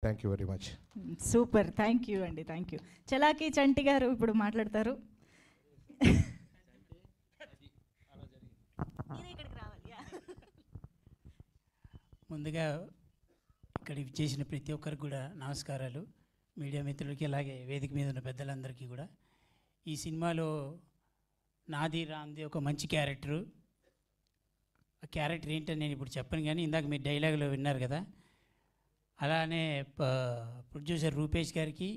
Thank you very much. Super, thank you అండి, thank you. చలాకి చంటి గారు ఇప్పుడు మాట్లాడతారు. ముందుగా ఇక్కడికి చేసిన ప్రతి ఒక్కరికి కూడా నమస్కారాలు. మీడియా మిత్రులకి అలాగే వేదిక మీద ఉన్న పెద్దలందరికీ కూడా. ఈ సినిమాలో నాది రామ్ది ఒక మంచి క్యారెక్టరు. ఆ క్యారెక్టర్ ఏంటని నేను ఇప్పుడు చెప్పను, కానీ ఇందాక మీరు డైలాగ్లో విన్నారు కదా. అలానే ప్రొడ్యూసర్ రూపేష్ గారికి,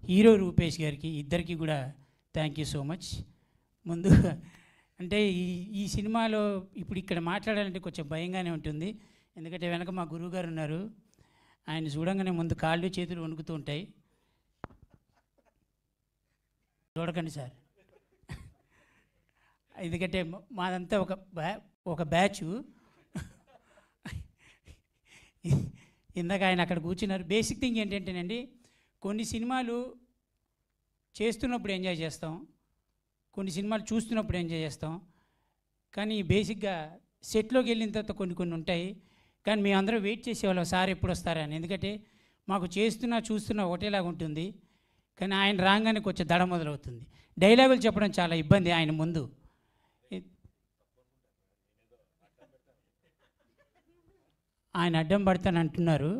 హీరో రూపేష్ గారికి, ఇద్దరికి కూడా థ్యాంక్ యూ సో మచ్. ముందు అంటే ఈ సినిమాలో ఇప్పుడు ఇక్కడ మాట్లాడాలంటే కొంచెం భయంగానే ఉంటుంది. ఎందుకంటే వెనక మా గురువుగారు ఉన్నారు. ఆయన చూడంగానే ముందు కాళ్ళు చేతులు వణుకుతూ ఉంటాయి. చూడకండి సార్, ఎందుకంటే మాదంతా ఒక బ్యాచు. ఇందాక ఆయన అక్కడ కూర్చున్నారు. బేసిక్ థింగ్ ఏంటంటేనండి, కొన్ని సినిమాలు చేస్తున్నప్పుడు ఎంజాయ్ చేస్తాం, కొన్ని సినిమాలు చూస్తున్నప్పుడు ఎంజాయ్ చేస్తాం. కానీ బేసిక్గా సెట్లోకి వెళ్ళిన తర్వాత కొన్ని ఉంటాయి. కానీ మేము అందరం వెయిట్ చేసేవాళ్ళం సార్ ఎప్పుడు వస్తారని. ఎందుకంటే మాకు చూస్తున్నా ఒకటేలాగా ఉంటుంది. కానీ ఆయన రాగానే కొంచెం దడ మొదలవుతుంది. డైలాగులు చెప్పడం చాలా ఇబ్బంది ఆయన ముందు. ఆయన అడ్డం పడతాను అంటున్నారు.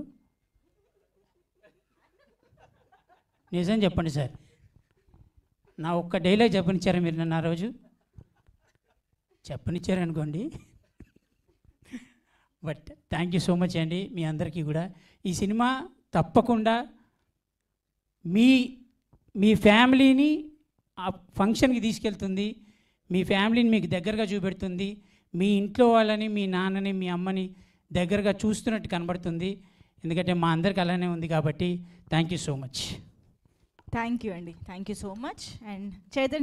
నిజం చెప్పండి సార్, నా ఒక్క డైలాగ్ చెప్పనిచ్చారా మీరు నన్ను? ఆ రోజు చెప్పనిచ్చారనుకోండి. But thank you so much అండి మీ అందరికీ కూడా. ఈ సినిమా తప్పకుండా మీ ఫ్యామిలీని ఆ ఫంక్షన్కి తీసుకెళ్తుంది, మీ ఫ్యామిలీని మీకు దగ్గరగా చూపెడుతుంది, మీ ఇంట్లో వాళ్ళని, మీ నాన్నని, మీ అమ్మని దగ్గరగా చూస్తున్నట్టు కనబడుతుంది. ఎందుకంటే మా అందరికి అలానే ఉంది కాబట్టి thank you so much. Thank you అండి, thank you so much. And Chaitanya